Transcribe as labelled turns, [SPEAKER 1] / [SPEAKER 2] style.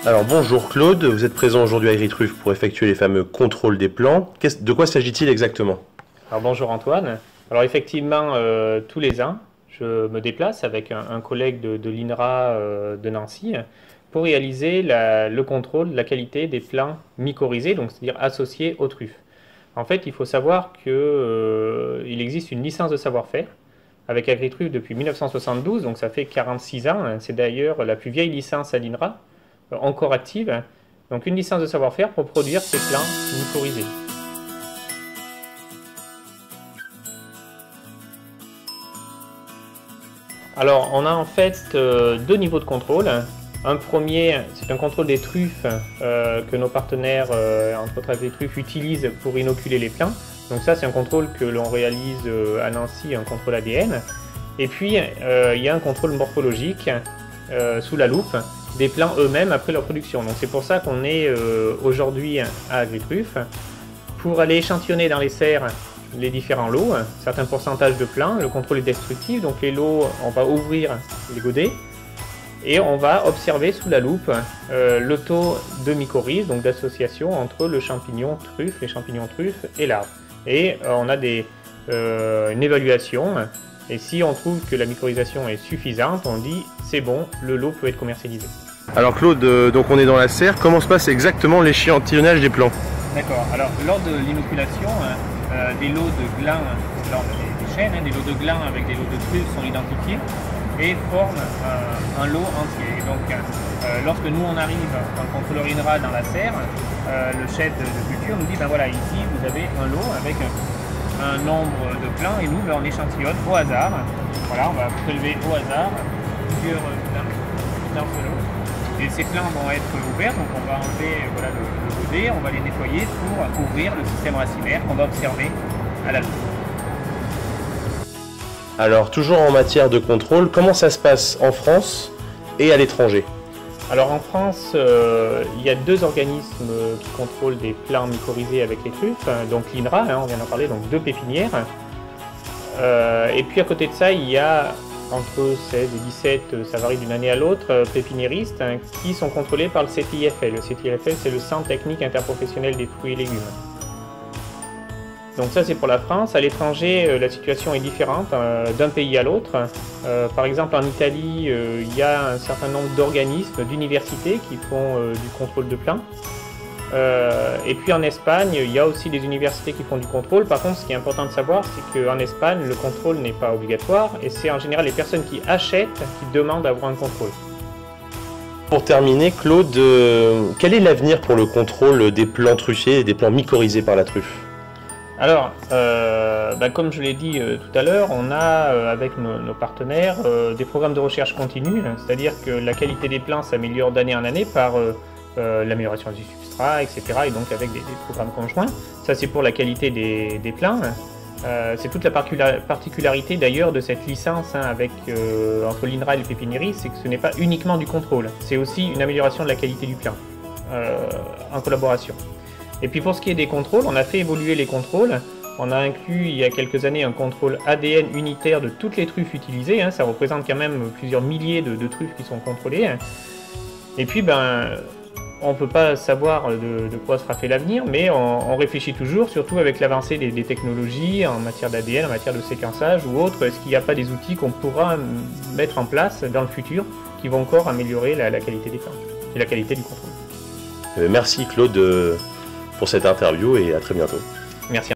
[SPEAKER 1] Alors bonjour Claude, vous êtes présent aujourd'hui à Agritruf pour effectuer les fameux contrôles des plants. De quoi s'agit-il exactement?
[SPEAKER 2] Alors bonjour Antoine. Alors effectivement, tous les ans, je me déplace avec un collègue de l'INRA de Nancy pour réaliser le contrôle de la qualité des plants mycorhizés, donc c'est-à-dire associés aux truffes. En fait, il faut savoir qu'il existe une licence de savoir-faire avec Agritruf depuis 1972, donc ça fait 46 ans. C'est d'ailleurs la plus vieille licence à l'INRA, encore active. Donc une licence de savoir-faire pour produire ces plants mycorhizés. Alors, on a en fait deux niveaux de contrôle. Un premier, c'est un contrôle des truffes que nos partenaires, entre autres Agritruf, utilisent pour inoculer les plants. Donc ça, c'est un contrôle que l'on réalise à Nancy, un contrôle ADN. Et puis, il y a un contrôle morphologique sous la loupe des plants eux-mêmes après leur production. Donc c'est pour ça qu'on est aujourd'hui à Agritruf pour aller échantillonner dans les serres les différents lots, certains pourcentages de plants. Le contrôle est destructif, donc les lots, on va ouvrir les godets et on va observer sous la loupe le taux de mycorhize, donc d'association entre le champignon truffe, les champignons truffes et l'arbre. Et on a une évaluation, et si on trouve que la mycorhisation est suffisante, on dit c'est bon, le lot peut être commercialisé.
[SPEAKER 1] Alors Claude, donc on est dans la serre, comment se passe exactement l'échantillonnage des plants?
[SPEAKER 2] D'accord, alors lors de l'inoculation, des lots de glands, des chaînes, des lots de glands avec des lots de truffes sont identifiés et forment un lot entier. Et donc lorsque nous on arrive en contrôleur INRA dans la serre, le chef de culture nous dit ben voilà, ici vous avez un lot avec un nombre de plants et nous on échantillonne au hasard. Voilà, on va prélever au hasard plusieurs plants dans ce lot. Et ces plants vont être ouverts, donc on va enlever voilà, le godet, on va les nettoyer pour ouvrir le système racinaire qu'on va observer à la loupe.
[SPEAKER 1] Alors toujours en matière de contrôle, comment ça se passe en France et à l'étranger?
[SPEAKER 2] Alors en France, il y a deux organismes qui contrôlent des plants mycorhizés avec les truffes, donc l'INRA, on vient d'en parler, donc deux pépinières. Et puis à côté de ça, il y a entre 16 et 17, ça varie d'une année à l'autre, pépiniéristes qui sont contrôlés par le CTIFL. Le CTIFL, c'est le Centre Technique Interprofessionnel des Fruits et Légumes. Donc ça, c'est pour la France. À l'étranger, la situation est différente d'un pays à l'autre. Par exemple, en Italie, il y a un certain nombre d'organismes, d'universités qui font du contrôle de plants. Et puis en Espagne, il y a aussi des universités qui font du contrôle. Par contre, ce qui est important de savoir, c'est qu'en Espagne, le contrôle n'est pas obligatoire et c'est en général les personnes qui achètent qui demandent à avoir un contrôle.
[SPEAKER 1] Pour terminer, Claude, quel est l'avenir pour le contrôle des plants truffés et des plants mycorhizés par la truffe?
[SPEAKER 2] Alors, comme je l'ai dit tout à l'heure, on a avec nos partenaires des programmes de recherche continue, c'est-à-dire que la qualité des plants s'améliore d'année en année par l'amélioration du substrat, etc. et donc avec des programmes conjoints. Ça c'est pour la qualité des plants. C'est toute la particularité d'ailleurs de cette licence entre l'INRA et le pépiniérie, c'est que ce n'est pas uniquement du contrôle, c'est aussi une amélioration de la qualité du plant en collaboration. Et puis pour ce qui est des contrôles, on a fait évoluer les contrôles. On a inclus il y a quelques années un contrôle ADN unitaire de toutes les truffes utilisées. Ça représente quand même plusieurs milliers de truffes qui sont contrôlées. Et puis on ne peut pas savoir de quoi sera fait l'avenir, mais on réfléchit toujours, surtout avec l'avancée des technologies en matière d'ADN, en matière de séquençage ou autre. Est-ce qu'il n'y a pas des outils qu'on pourra mettre en place dans le futur qui vont encore améliorer la qualité des plants et la qualité du contrôle?
[SPEAKER 1] Merci Claude pour cette interview et à très bientôt.
[SPEAKER 2] Merci.